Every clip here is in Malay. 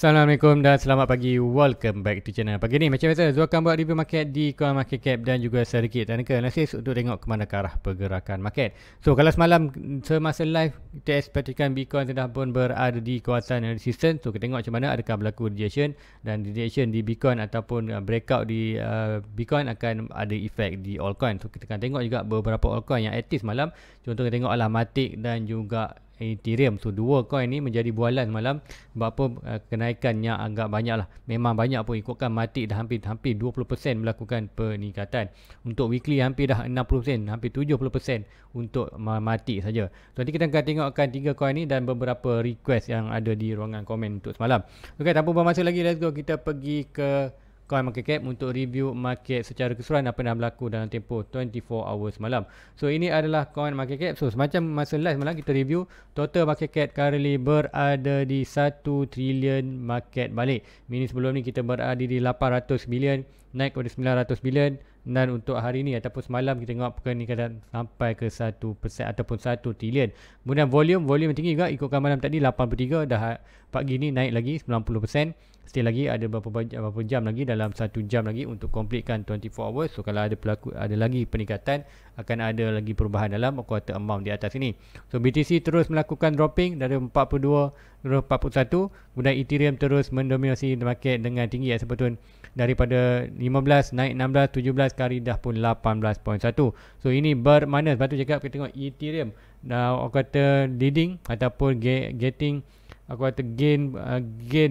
Assalamualaikum dan selamat pagi. Welcome back to channel. Pagi ni macam biasa Zul akan buat review market di Coin Market Cap dan juga sedikit technical analysis untuk tengok ke mana ke arah pergerakan market. So kalau semalam semasa live kita ekspektkan Bitcoin sudah pun berada di kawasan resistance. So kita tengok macam mana adakah berlaku rejection dan rejection di Bitcoin ataupun breakout di Bitcoin akan ada efek di altcoin. So kita akan tengok juga beberapa altcoin yang aktif semalam. Contoh kita tengok Matic dan juga Ethereum. So dua coin ni menjadi bualan malam sebab apa kenaikan yang agak banyak lah. Memang banyak pun ikutkan Matic dah hampir 20% melakukan peningkatan. Untuk weekly hampir dah 60%, hampir 70% untuk Matic saja. So nanti kita akan tengokkan tiga coin ni dan beberapa request yang ada di ruangan komen untuk semalam. Okay, tanpa buang masa lagi, let's go kita pergi ke Coin Market Cap untuk review market secara keseluruhan apa yang berlaku dalam tempoh 24 hours malam. So ini adalah Coin Market Cap. So semacam masa live malam kita review total market cap currently berada di 1 trilion market balik. Mini sebelum ni kita berada di 800 bilion, naik kepada 900 bilion, dan untuk hari ni ataupun semalam kita tengok peningkatan sampai ke 1% ataupun 1 trilion. Kemudian volume yang tinggi juga ikutkan malam tadi 83, dah pagi ni naik lagi 90%. Still lagi ada berapa jam lagi, dalam 1 jam lagi untuk completekan 24 hours. So kalau ada lagi peningkatan, akan ada lagi perubahan dalam quarter amount di atas ini. So BTC terus melakukan dropping dari 42 ke 41. Kemudian Ethereum terus mendominasi market dengan tinggi sebetulnya daripada 15 naik 16, 17, kali dah pun 18.1. So ini bermakna sebab tu cakap kita tengok Ethereum aku kata leading ataupun getting aku kata gain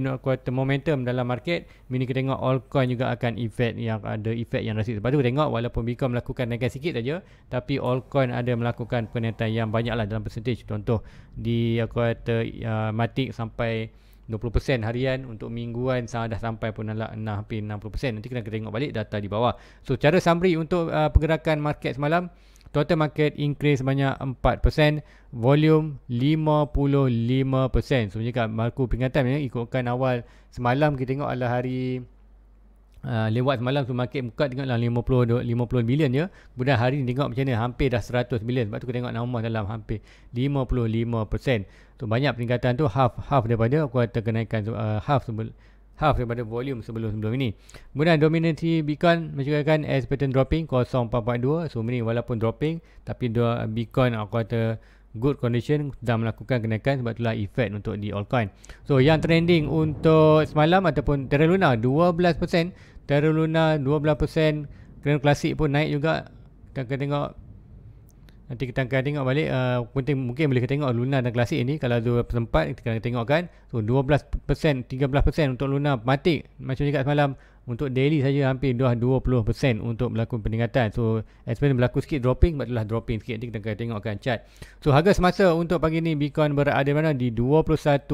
aku kata momentum dalam market. Mini kita tengok altcoin juga akan ada efek yang rasis. Sebab tu tengok walaupun Bitcoin melakukan naikkan sikit saja, tapi altcoin ada melakukan peningkatan yang banyak lah dalam percentage. Contoh di aku kata Matic sampai 20% harian, untuk mingguan dah sampai pun hampir 60%. Nanti kita tengok balik data di bawah. So cara summary untuk pergerakan market semalam, total market increase sebanyak 4%, volume 55%. So jika berlaku peringatan ikutkan awal semalam kita tengok adalah hari lewat semalam, so market buka tengoklah 50 bilion je. Kemudian hari ni tengok macam ni hampir dah 100 bilion. Sebab tu kita tengok nama dalam hampir 55%. So banyak peningkatan tu, half daripada aku kata kenaikan half daripada volume sebelum ini. Kemudian dominansi Bitcoin menunjukkan expected dropping 0.42. So ini walaupun dropping, tapi Bitcoin aku kata good condition sedang melakukan kenaikan, sebab itulah efek untuk di altcoin. So yang trending untuk semalam ataupun Terra Luna 12%, Terra Luna 12%, Grand Classic pun naik juga. Kita akan tengok nanti, kita akan tengok balik mungkin boleh kita tengok Luna dan Classic ini kalau ada sempat kita akan tengokkan. So 12%, 13% untuk Luna. Matic macam cakap semalam, untuk daily saja hampir dah 20% untuk melakukan peningkatan. So expect berlaku sikit dropping, sebab itulah dropping sikit. Nanti kita akan tengokkan chart. So harga semasa untuk pagi ni Bitcoin berada mana di 21.8.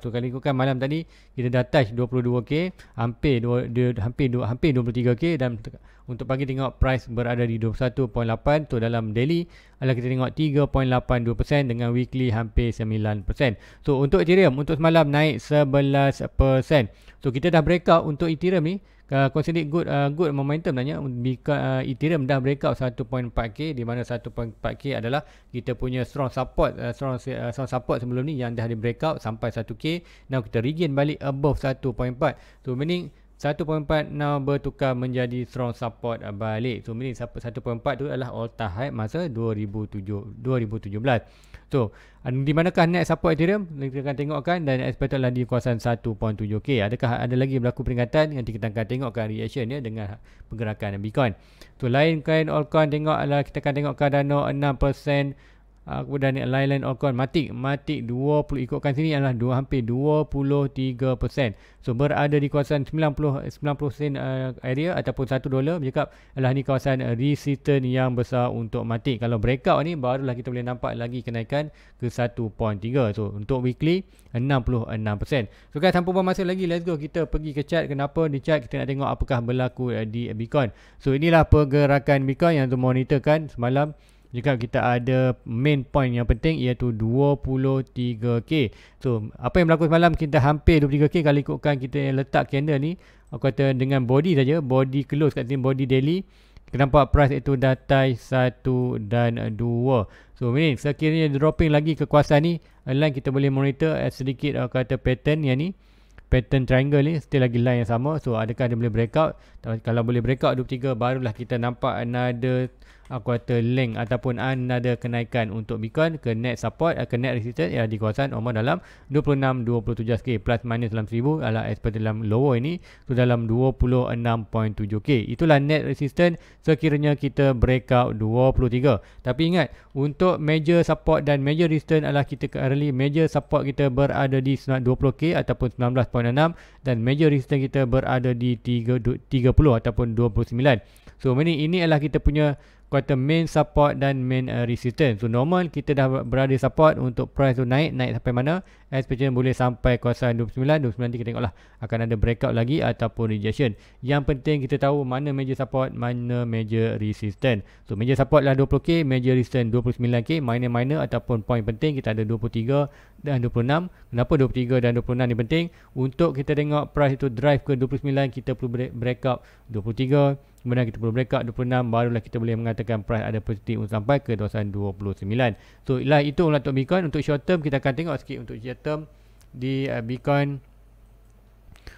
So kalau ikutkan malam tadi kita dah touch 22k, hampir 23k, dan untuk pagi tengok price berada di 21.8. So dalam daily adalah kita tengok 3.82% dengan weekly hampir 9%. So untuk Ethereum untuk semalam naik 11%. So kita dah breakout untuk Ethereum ni, consider good momentum nanya. Ethereum dah breakout 1.4k, di mana 1.4k adalah kita punya strong support sebelum ni yang dah di breakout sampai 1k. Now kita regain balik above 1.4. So meaning 1.4 now bertukar menjadi strong support balik. So meaning 1.4 tu adalah all time high masa 2017. So di manakah net support Ethereum? Kita akan tengokkan, dan expected lah di kawasan 1.7k. Adakah ada lagi berlaku peringatan? Nanti kita akan tengokkan reaction dia dengan pergerakan Bitcoin. So lain kain altcoin tengok adalah kita akan tengok Cardano 6%. Kemudian lain-lain altcoin Matic 20, ikutkan sini adalah hampir 23%. So berada di kawasan 90 sen area ataupun $1 bercakap adalah ni kawasan resistance yang besar untuk Matic. Kalau breakout ni barulah kita boleh nampak lagi kenaikan ke 1.3. So untuk weekly 66%. So guys, tanpa buang masa lagi, let's go kita pergi ke chart. Kenapa di chart kita nak tengok apakah berlaku di Bitcoin. So inilah pergerakan Bitcoin yang tu monitorkan semalam. Jika kita ada main point yang penting, iaitu 23k. So apa yang berlaku semalam, kita hampir 23k. Kalau ikutkan kita yang letak candle ni, aku kata dengan body saja, body close kat sini, body daily, kita nampak price itu dah touch 1 dan 2. So ini sekiranya dropping lagi ke kawasan ni, line kita boleh monitor sedikit aku kata pattern yang ni. pattern triangle ni still lagi line yang sama. So adakah dia boleh breakout? Kalau boleh breakout 23 barulah kita nampak another aku kata length ataupun another kenaikan untuk Bitcoin ke net support, ke net resistance di kawasan dalam 26-27k plus minus dalam 1000 adalah seperti dalam lower ini tu dalam 26.7k. Itulah net resistance sekiranya kita breakout 23. Tapi ingat, untuk major support dan major resistance adalah kita currently major support kita berada di 20k ataupun 19.6 dan major resistance kita berada di 30 ataupun 29. So ini adalah kita punya kata main support dan main resistance. So normal kita dah berada support untuk price tu naik sampai mana, especially boleh sampai kawasan 29 nanti kita tengoklah akan ada breakout lagi ataupun rejection. Yang penting kita tahu mana major support, mana major resistance. So major support lah 20k, major resistance 29k, minor ataupun point penting kita ada 23 dan 26. Kenapa 23 dan 26 ni penting? Untuk kita tengok price itu drive ke 29, kita perlu breakout 23. Kemudian kita perlu breakout 26, barulah kita boleh mengatakan price ada positif sampai ke kawasan 29. So itu untuk Bitcoin. Untuk short term kita akan tengok sikit untuk short term di Bitcoin.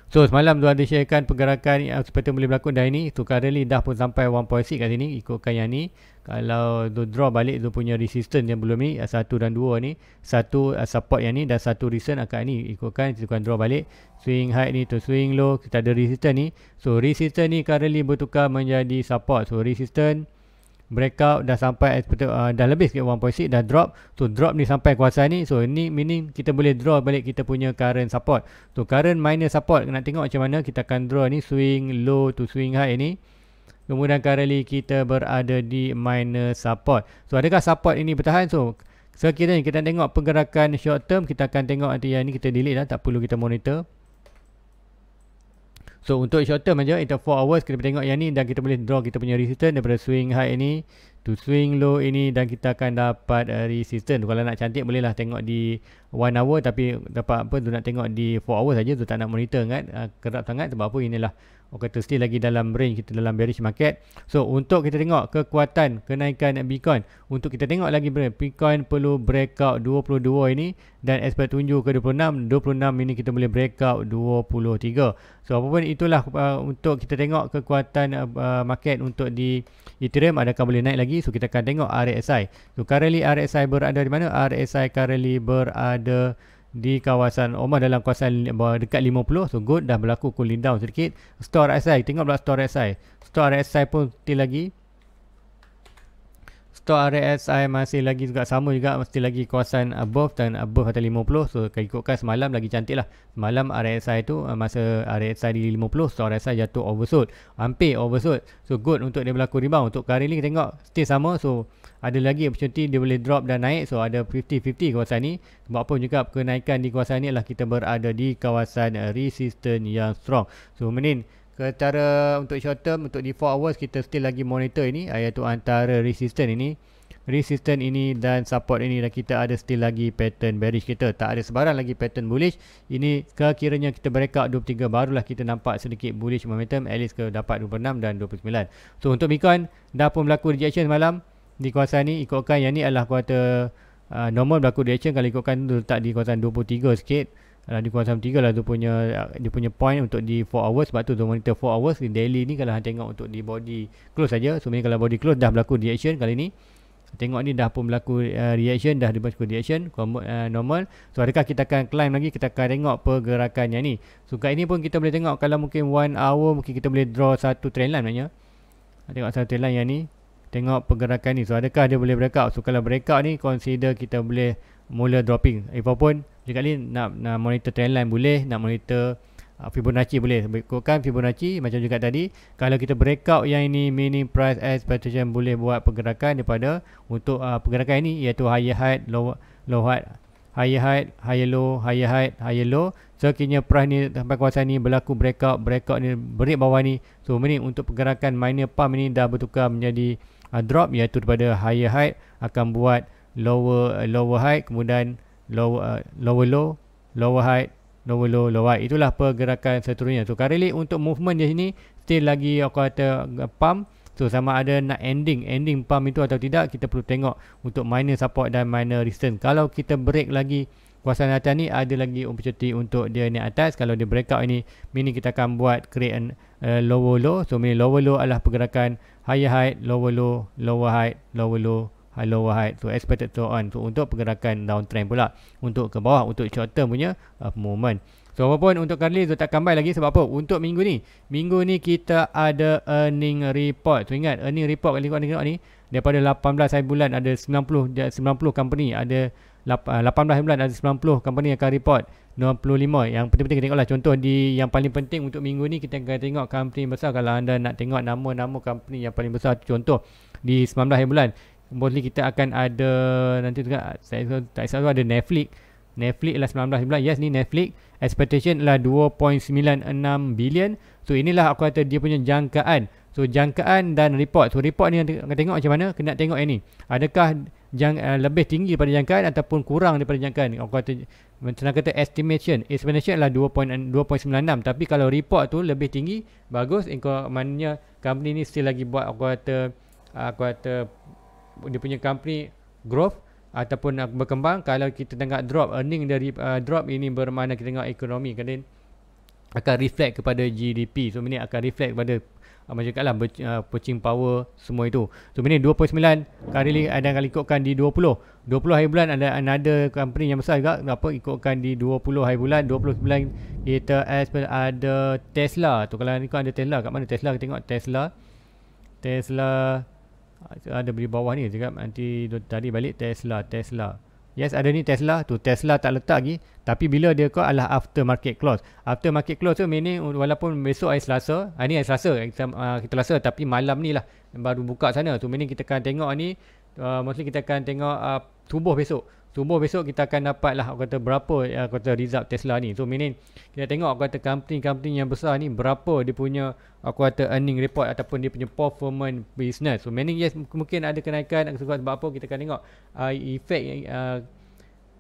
So semalam tu ada sharekan pergerakan seperti boleh berlaku dah ini. So currently dah pun sampai 1.6 kat sini ikutkan yang ni. Kalau tu draw balik tu punya resistance yang belum ni 1 dan 2 ni, satu support yang ni dan satu resistance akan ni ikutkan draw balik. Swing high ni to swing low, kita ada resistance ni. So resistance ni currently bertukar menjadi support. So resistance breakout dah sampai dah lebih sikit 1.6 dah drop. So drop ni sampai kuasa ni. So ni meaning kita boleh draw balik kita punya current support. So current minor support nak tengok macam mana kita akan draw ni swing low to swing high ni. Kemudian currently kita berada di minor support. So adakah support ini bertahan? So sekiranya kita tengok pergerakan short term, kita akan tengok nanti yang ni kita delete dah, tak perlu kita monitor. So untuk short term aja, itu 4 hours kita tengok yang ni dan kita boleh draw kita punya resistance daripada swing high ini to swing low ini dan kita akan dapat resistance. Kalau nak cantik bolehlah tengok di 1 hour, tapi dapat apa tu nak tengok di 4 hours saja tu, tak nak monitor kan, kerap sangat. Sebab apa, inilah orang kata still lagi dalam range kita, dalam bearish market. So untuk kita tengok kekuatan kenaikan Bitcoin, untuk kita tengok lagi Bitcoin perlu breakout 22 ini dan expect tunjuk ke 26 ini kita boleh breakout 23. So apapun itulah untuk kita tengok kekuatan market untuk di Ethereum adakah boleh naik lagi. So kita akan tengok RSI. So currently RSI berada di mana? RSI currently berada di kawasan dalam kawasan dekat 50. So good, dah berlaku cooling down sedikit. Store RSI, tengok pula store RSI. Store RSI pun still lagi, store RSI masih lagi juga sama juga, mesti lagi kawasan above dan above atau 50. So ikutkan semalam lagi cantik lah. Semalam RSI tu masa RSI di 50, store RSI jatuh oversold, hampir oversold. So good untuk dia berlaku rebound. Untuk kali ni kita tengok still sama. So ada lagi opportunity dia boleh drop dan naik. So ada 50-50 kawasan ni. Sebab apa juga kenaikan di kawasan ni adalah kita berada di kawasan resistance yang strong. So menin cara untuk short term, untuk di 4 hours kita still lagi monitor ini, iaitu antara resistance ini dan support ini, dan kita ada still lagi pattern bearish kita. Tak ada sebarang lagi pattern bullish. Ini sekiranya kita breakout 23 barulah kita nampak sedikit bullish momentum, at least ke dapat 26 dan 29. So untuk Bitcoin dah pun berlaku rejection semalam di kawasan ni. Ikutkan yang ni adalah kuartal normal berlaku rejection. Kalau ikutkan tu letak di kawasan 23 sikit, di kawasan 3 lah dia punya point untuk di 4 hours. Sebab tu monitor 4 hours di daily ni. Kalau tengok untuk di body close saja, so kalau body close dah berlaku reaction kali ni. Tengok ni dah pun berlaku reaction, dah berlaku reaction normal. So adakah kita akan climb lagi? Kita akan tengok pergerakannya ni. So kat ini pun kita boleh tengok, kalau mungkin 1 hour mungkin kita boleh draw satu trend line maknanya. Tengok satu trend line yang ni, tengok pergerakan ni. So adakah dia boleh breakout? So kalau breakout ni consider kita boleh mula dropping. Apapun juga ni nak monitor trend line boleh, nak monitor Fibonacci boleh. Ikutkan Fibonacci macam juga tadi. Kalau kita breakout yang ini, meaning price expectation boleh buat pergerakan daripada untuk pergerakan ini, iaitu higher high, low high, higher high, higher low, higher high, higher low. Sekiranya price ni sampai kawasan ni berlaku breakout ni break bawah ni. So ini untuk pergerakan minor pump ini dah bertukar menjadi drop, iaitu daripada higher high akan buat lower high, kemudian lower low, lower high, lower low, lower high. Itulah pergerakan seterusnya. So currently untuk movement di sini still lagi aku kata pump. So sama ada nak ending pump itu atau tidak, kita perlu tengok untuk minor support dan minor resistance. Kalau kita break lagi kawasan atas ni ada lagi opportunity untuk dia naik atas. Kalau dia breakout ini, meaning kita akan buat create an lower low. So meaning lower low adalah pergerakan higher height, lower low, lower height, lower low, high lower height. So expected so on. So untuk pergerakan downtrend pula, untuk ke bawah, untuk short term punya movement. So apapun untuk kali Zul tak combine lagi sebab apa? Untuk minggu ni kita ada earning report. So ingat earning report kali tengok ni daripada 18 hari bulan ada 90 company, ada 18 hari bulan ada 90 company yang akan report 25. Yang penting-penting kita tengoklah, contoh di yang paling penting untuk minggu ni kita akan tengok company besar. Kalau anda nak tengok nama-nama company yang paling besar, contoh di 19 hari bulan mostly kita akan ada nanti juga saya tak salah ada Netflix adalah 19 bulan. Yes, ni Netflix. Expectation adalah 2.96 billion. So inilah aku kata dia punya jangkaan. So jangkaan dan report. So report ni akan tengok macam mana. Kena tengok yang ni. Adakah lebih tinggi daripada jangkaan ataupun kurang daripada jangkaan. Aku kata macam kata estimation adalah 2.96. Tapi kalau report tu lebih tinggi, bagus. Maknanya company ni still lagi buat aku kata dia punya company growth ataupun berkembang. Kalau kita tengok drop earning dari drop ini bermakna kita tengok ekonomi kan akan reflect kepada GDP. So ini akan reflect kepada macam cakaplah purchasing power semua itu. So ini 29 kali ada kali ikutkan di 20 hari bulan ada another company yang besar juga ikutkan di 20 hari bulan. 29 kita ada Tesla tu. Kalau ikut ada Tesla kat mana Tesla, kita tengok Tesla ada di bawah ni juga nanti tadi balik Tesla. Yes, ada ni Tesla tu. Tesla tak letak lagi, tapi bila dia kau adalah after market close. After market close tu meaning walaupun besok hari Selasa, ni hari Selasa kita rasa, tapi malam ni lah baru buka sana. Tu meaning kita akan tengok ni mostly kita akan tengok subuh besok kita akan dapat lah aku kata berapa aku kata result Tesla ni. So meaning kita tengok aku kata company yang besar ni berapa dia punya aku kata earning report ataupun dia punya performance business. So meaning yes, mungkin ada kenaikan sebab apa kita akan tengok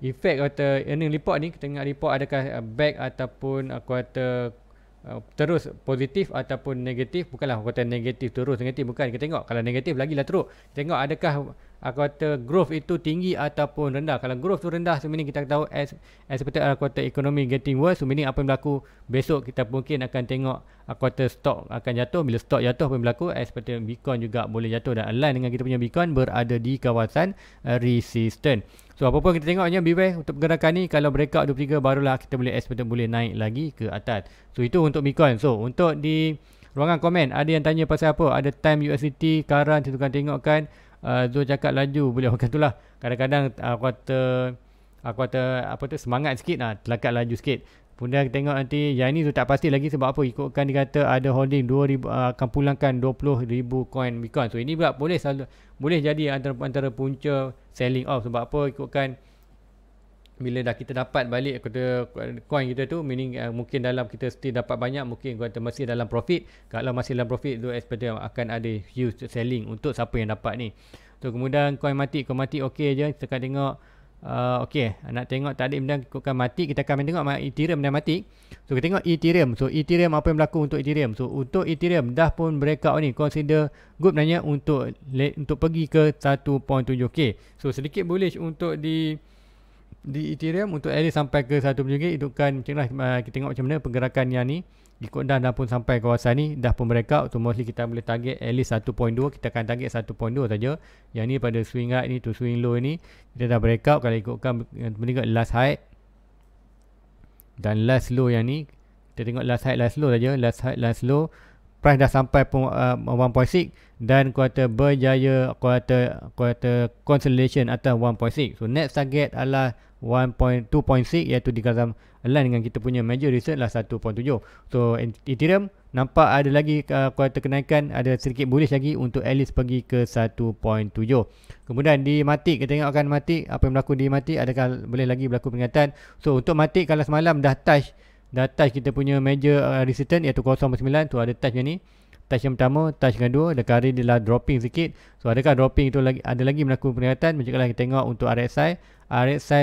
efek kata earning report ni. Kita tengok report adakah back ataupun aku kata terus positif ataupun negatif. Bukanlah aku kata negatif terus negatif, bukan. Kita tengok kalau negatif lagi lah teruk. Tengok adakah aku kata growth itu tinggi ataupun rendah. Kalau growth tu rendah, so meaning kita tahu as seperti aku kata economy getting worse. So meaning apa yang berlaku besok kita mungkin akan tengok aku kata stock akan jatuh. Bila stock jatuh apa yang berlaku, seperti Bitcoin juga boleh jatuh, dan align dengan kita punya Bitcoin berada di kawasan resistance. So apa pun kita tengoknya beware untuk pergerakan ni. Kalau breakout 23 barulah kita boleh expect boleh naik lagi ke atas. So itu untuk Bitcoin. So untuk di ruangan komen ada yang tanya pasal apa, ada time USDT current, kita akan tengokkan. Zul cakap laju boleh makan tu lah. Kadang-kadang aku kata apa tu semangat sikit telakat laju sikit. Kemudian kita tengok nanti yang ni tu tak pasti lagi sebab apa, ikutkan dikata ada holding 2000 akan pulangkan 20,000 coin Bitcoin. So ini pula boleh jadi antara punca selling off. Sebab apa, ikutkan bila dah kita dapat balik kata coin kita tu, meaning mungkin dalam kita still dapat banyak, mungkin kata masih dalam profit. Kalau masih dalam profit tu expect akan ada huge selling untuk siapa yang dapat ni. So kemudian coin mati okey je. Kita akan tengok okey, nak tengok tak ada benda ikutkan mati, kita akan tengok Ethereum dah mati. So kita tengok Ethereum. So Ethereum apa yang berlaku untuk Ethereum? So untuk Ethereum dah pun breakout ni, consider good nanya untuk pergi ke 1.7k. So sedikit bullish untuk di Ethereum untuk area sampai ke 1 RM. Itu kan macamlah kita tengok macam mana pergerakan yang ni. Ikut dah pun sampai kawasan ni, dah pun breakout. So mostly kita boleh target at least 1.2. Kita akan target 1.2 saja. Yang ni pada swing high ni to swing low ni kita dah breakout. Kalau ikutkan meningkat last high dan last low yang ni, kita tengok last high last low saja. Last high last low, price dah sampai pun 1.6 dan kuartal berjaya kuartal consolidation atas 1.6. So next target adalah 2.6 iaitu di dalam align dengan kita punya major resistance lah 1.7. So Ethereum nampak ada lagi kuartal kenaikan, ada sedikit bullish lagi untuk at least pergi ke 1.7. Kemudian di Matic, kita tengok akan Matic apa yang berlaku di Matic, adakah boleh lagi berlaku peringatan. So untuk Matic kalau semalam dah touch kita punya major resistance iaitu 0.9 tu, ada touch yang ni. Touch yang pertama, touch yang kedua, dekat hari dia lah dropping sikit. So adakah dropping itu lagi ada lagi berlaku peringatan? Macam kita tengok untuk RSI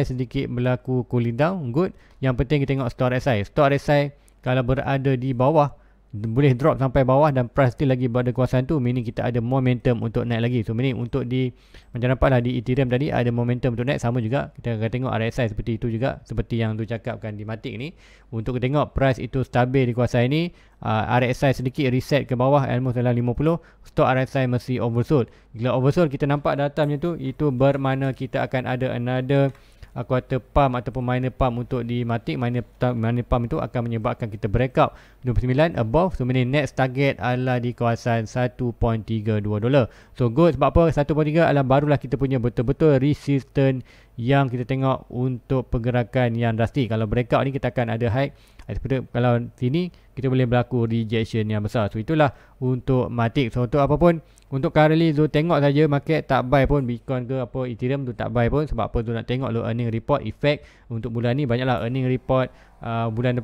sedikit berlaku cooling down, good. Yang penting kita tengok stock RSI. Stock RSI kalau berada di bawah boleh drop sampai bawah dan price still lagi pada kawasan tu, meaning kita ada momentum untuk naik lagi. So meaning untuk di macam nampak lah di Ethereum tadi ada momentum untuk naik, sama juga kita akan tengok RSI seperti itu juga, seperti yang tu cakapkan di Matic ni. Untuk kita tengok price itu stabil di kawasan ini, RSI sedikit reset ke bawah almost dalam 50, stok RSI masih oversold. Bila oversold kita nampak data macam tu, itu bermakna kita akan ada another quarter pump ataupun minor pump untuk di Matic. Minor pump itu akan menyebabkan kita breakout 29 above. So meaning next target adalah di kawasan 1.32 dolar. So good, sebab apa 1.3 adalah barulah kita punya betul-betul resistance yang kita tengok untuk pergerakan yang drastik. Kalau breakout ni kita akan ada high, kalau sini kita boleh berlaku rejection yang besar. So itulah untuk Matic. So untuk apa pun, untuk currently tu tengok saja market tak buy pun Bitcoin ke apa Ethereum tu tak buy pun. Sebab apa tu, nak tengok lo earning report effect. Untuk bulan ni banyaklah earning report.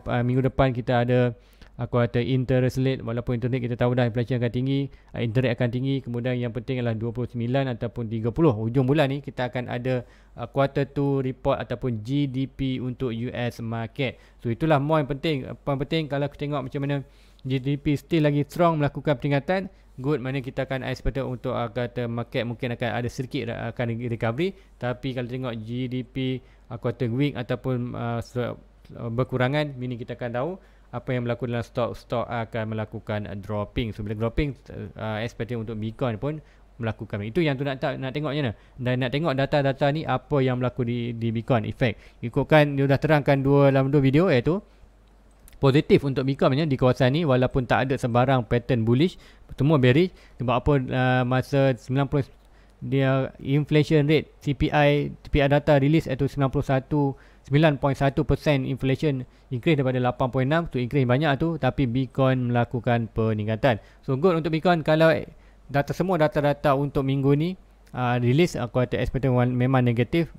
Minggu depan kita ada aku kata interest rate, walaupun internet kita tahu dah inflation akan tinggi, interest akan tinggi. Kemudian yang penting adalah 29 ataupun 30 hujung bulan ni kita akan ada quarter 2 report ataupun GDP untuk US market. So itulah more yang penting. Paling penting kalau kita tengok macam mana GDP still lagi strong melakukan peningkatan, good, mana kita akan expect untuk kata market mungkin akan ada sedikit akan recovery. Tapi kalau tengok GDP quarter week ataupun berkurangan, meaning kita akan tahu apa yang berlaku dalam stok akan melakukan dropping. So bila dropping, expected untuk Bitcoin pun melakukan. Itu yang tu nak tengok macam mana. Dan nak tengok data-data ni apa yang berlaku di Bitcoin effect. Ikutkan dia dah terangkan dalam dua video, iaitu positif untuk Bitcoin di kawasan ni, walaupun tak ada sebarang pattern bullish, semua bearish. Sebab apa, masa 90 dia inflation rate CPI data release iaitu 9.1% inflation increase daripada 8.6 tu, increase banyak tu, tapi Bitcoin melakukan peningkatan. So good untuk Bitcoin. Kalau semua data-data untuk minggu ni release, aku kata expectation memang negatif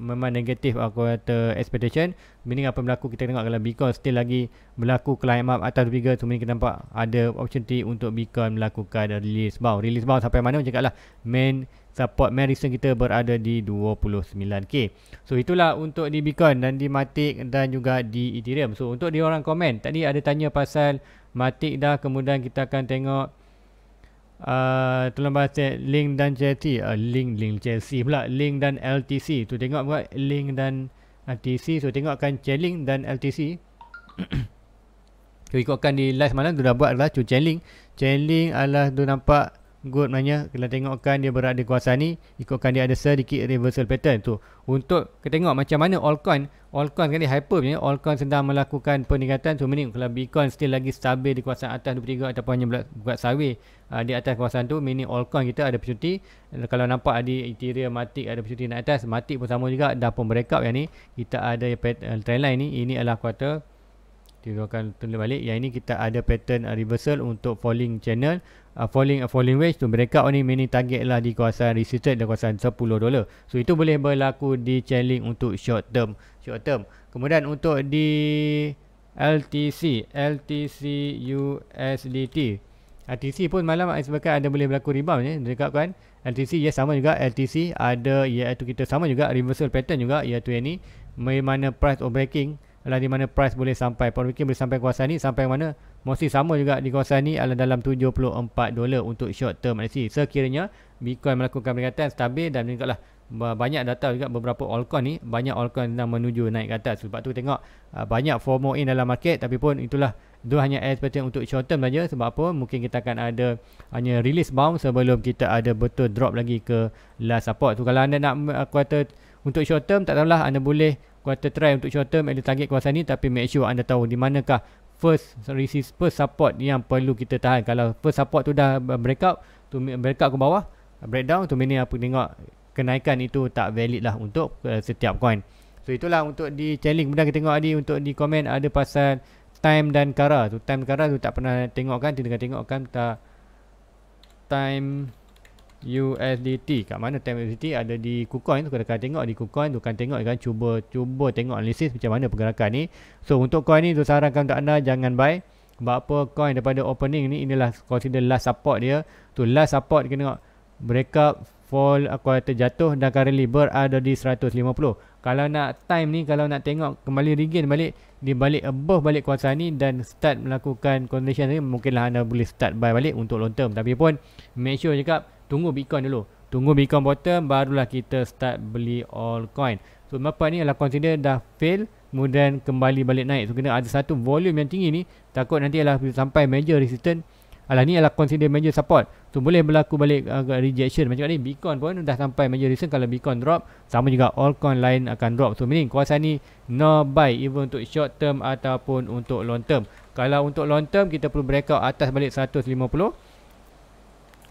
aku kata expectation, meaning apa berlaku kita tengok kalau Bitcoin still lagi berlaku climb up atas 23, so meaning kita nampak ada opportunity untuk Bitcoin melakukan release bound sampai mana macam lah main support, main resistance kita berada di 29k. So itulah untuk di Bitcoin dan di Matic dan juga di Ethereum. So untuk di orang komen tadi ada tanya pasal Matic dah, kemudian kita akan tengok tolong bahas Link dan Chelsea, Link Chelsea pula, Link dan LTC tu. Tengok buat Link dan LTC. So tengokkan Chainlink dan LTC. So ikutkan di live malam tu dah buat lah Chainlink adalah tu nampak good, maknanya kalau tengokkan dia berada di kawasan ni, ikutkan dia ada sedikit reversal pattern tu. Untuk kita tengok macam mana altcoin kan dia hyper punya, altcoin sedang melakukan peningkatan. So meaning kalau Bitcoin still lagi stabil di kawasan atas 23 ataupun hanya buat sideways di atas kawasan tu, meaning altcoin kita ada opportunity. Kalau nampak di Ethereum, Matic ada opportunity naik atas. Matic pun sama juga, dah pun breakout yang ni. Kita ada trendline ni, ini adalah kuartal, kita akan tulis balik. Yang ini kita ada pattern reversal untuk falling channel, falling wedge tu breakout ni, meaning target lah di kawasan resistance di kawasan $10. So itu boleh berlaku di Chainlink untuk short term. Kemudian untuk di LTC USDT, LTC pun malam sebabkan ada boleh berlaku rebound ni dekat kan. LTC sama juga, LTC ada iaitu kita sama juga reversal pattern juga, iaitu yang ni mana price of breaking adalah di mana price boleh sampai, mungkin boleh sampai kawasan ni, sampai mana mesti sama juga di kawasan ni adalah dalam $74 untuk short term LTC. Sekiranya Bitcoin melakukan peningkatan stabil dan meningkatlah banyak data juga, beberapa altcoin ni banyak altcoin sedang menuju naik ke atas. Sebab tu tengok banyak FOMO in dalam market, tapi pun itulah dia hanya expectation untuk short term saja. Sebab apa, mungkin kita akan ada hanya release bound sebelum kita ada betul drop lagi ke last support. So kalau anda nak kuartal untuk short term, tak tahulah, anda boleh kuartal try untuk short term ada target kawasan ni, tapi make sure anda tahu di manakah first support yang perlu kita tahan. Kalau first support tu dah breakout ke bawah, breakdown tu, meaning apa, tengok kenaikan itu tak valid lah untuk setiap coin. So itulah untuk di Chainlink. Kemudian kita tengok tadi untuk di komen ada pasal time dan Kara tu. Time Kara tu tak pernah tengok kan, kita tengok kan tak time USDT. Kat mana time USDT? Ada di KuCoin tu. Kalau kau tengok di KuCoin tu kan, tengok kan, cuba tengok analisis macam mana pergerakan ni. So untuk coin ni tu sarankan untuk anda jangan buy. Sebab apa, coin daripada opening ni inilah consider last support dia. Tu last support kita tengok breakup, fall, aku kata jatuh dan currently berada di 150. Kalau nak time ni, kalau nak tengok kembali regain balik, dia balik above balik kawasan ni dan start melakukan consolidation ni, mungkinlah anda boleh start buy balik untuk long term. Tapi pun make sure cakap tunggu Bitcoin dulu. Tunggu Bitcoin bottom, barulah kita start beli altcoin. So apa ni adalah consider dah fail, kemudian kembali balik naik. So kena ada satu volume yang tinggi ni, takut nanti adalah sampai major resistance. Alah ni adalah consider major support. So boleh berlaku balik rejection. Macam ni Bitcoin pun dah sampai major resistance. Kalau Bitcoin drop, sama juga altcoin lain akan drop. So meaning kawasan ni no buy even untuk short term ataupun untuk long term. Kalau untuk long term kita perlu breakout atas balik 150.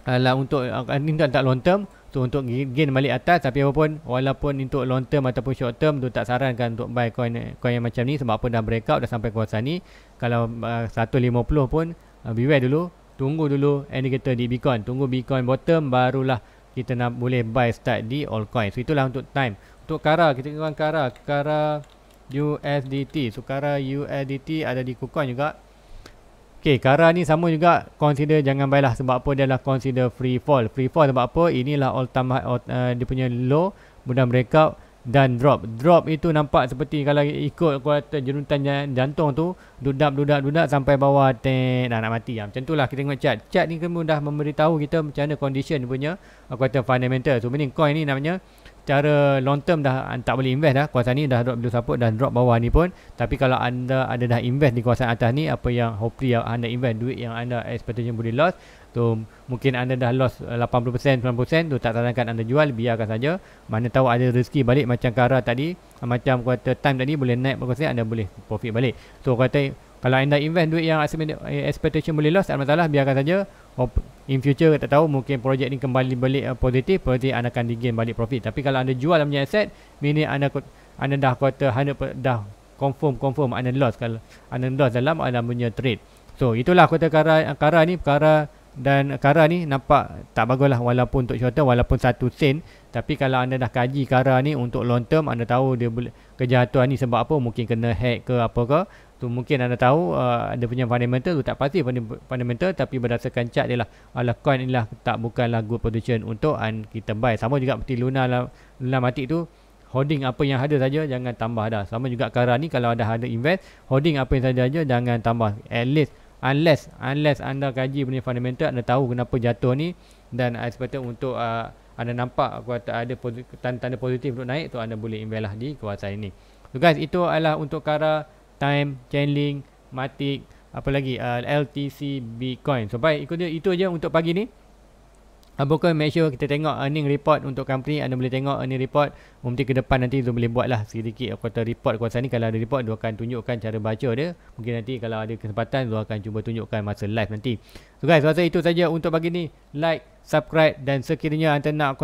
Alah untuk ini tak long term. So untuk gain balik atas, tapi apapun walaupun untuk long term ataupun short term tu tak sarankan untuk buy coin yang macam ni sebab apa dah breakout dah sampai kawasan ni. Kalau 150 pun beware dulu. Tunggu dulu indicator di Bitcoin. Tunggu Bitcoin bottom, barulah kita nak boleh buy start di altcoin. So itulah untuk time. Untuk Kara, kita tengok Kara USDT. So Kara USDT ada di KuCoin juga. Okay, Kara ni sama juga, consider jangan buy lah. Sebab apa dia lah consider free fall. Free fall sebab apa? Inilah all time dia punya low, mudah breakout dan drop. Drop itu nampak seperti kalau ikut kuartal jerutan jantung tu, dudak sampai bawah dah nak mati. Macam itulah kita tengok chart. Chart ni kemudian dah memberitahu kita macam mana condition dia punya kuartal fundamental. So meaning coin ni namanya cara long term dah tak boleh invest dah. Kawasan ni dah drop below support, dah drop bawah ni pun. Tapi kalau anda ada dah invest di kawasan atas ni, apa yang hopefully yang anda invest, duit yang anda expectation boleh loss, so mungkin anda dah loss 80%, 90%, tu tak sarankan anda jual, biarkan saja. Mana tahu ada rezeki balik macam Kara tadi, macam kuartal time tadi boleh naik berkongsi, anda boleh profit balik. So kata kalau anda invest duit yang expectation boleh loss, tak masalah, biarkan saja. In future tak tahu, mungkin projek ni kembali balik positif, berarti anda akan digain balik profit. Tapi kalau anda jual punya aset, meaning anda dah kuartal 100% dah confirm anda loss. Kalau anda loss dalam anda punya trade. So itulah kuartal Kara ni nampak tak bagus lah, walaupun untuk short term, walaupun 1 sen. Tapi kalau anda dah kaji Kara ni untuk long term, anda tahu dia boleh kejatuhan ni sebab apa, mungkin kena hack ke apa ke. Tu mungkin anda tahu ada punya fundamental tu tak pasti fundamental, tapi berdasarkan chart dia lah, coin inilah bukanlah good position untuk kita buy. Sama juga seperti Luna Matic tu, holding apa yang ada saja, jangan tambah dah. Sama juga Kara ni, kalau ada invest, holding apa yang saja, jangan tambah. At least unless anda kaji punya fundamental, anda tahu kenapa jatuh ni, dan expected untuk anda nampak ada tanda positif untuk naik, tu anda boleh invest lah di kawasan ini. So guys, itu adalah untuk Kara, Time, Chainlink, Matic, apa lagi, LTC, Bitcoin. So baik, itu je untuk pagi ni. Bukan, make sure kita tengok earning report untuk company. Anda boleh tengok earning report. Mungkin ke depan nanti tu boleh buat lah sedikit quarter report kawasan ni. Kalau ada report, dia akan tunjukkan cara baca dia. Mungkin nanti kalau ada kesempatan, dia akan cuba tunjukkan masa live nanti. So guys, rasa itu saja untuk pagi ni. Like, subscribe, dan sekiranya anda nak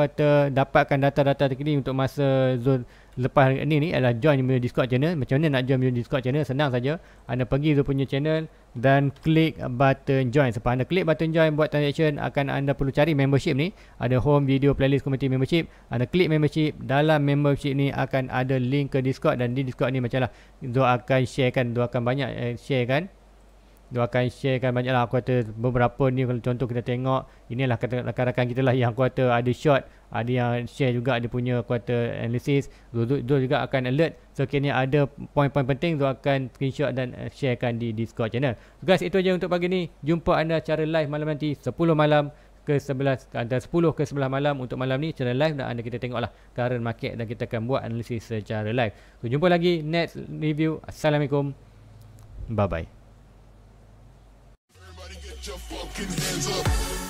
dapatkan data-data terkini untuk masa zone lepas ni adalah join punya Discord channel. Macam mana nak join punya Discord channel? Senang saja. Anda pergi Zul punya channel dan klik button join. Sebab anda klik button join buat transaction, akan anda perlu cari membership ni. Ada home, video, playlist, community membership. Anda klik membership. Dalam membership ni akan ada link ke Discord, dan di Discord ni macam lah Zul akan sharekan, Zul akan banyak sharekan. Dia akan sharekan banyak lah. Aku kata beberapa ni, kalau contoh kita tengok, inilah rakan-rakan kita lah yang aku kata ada short, ada yang share juga dia punya quarter analysis. Dia juga akan alert. So kini ada poin-poin penting, dia akan screenshot dan sharekan di Discord channel. So guys, itu aja untuk pagi ni. Jumpa anda cara live malam nanti 10 malam ke 11, antara 10 ke 11 malam untuk malam ni cara live, dan anda kita tengoklah current market dan kita akan buat analisis secara live. So jumpa lagi next review. Assalamualaikum. Bye bye. Your fucking hands up.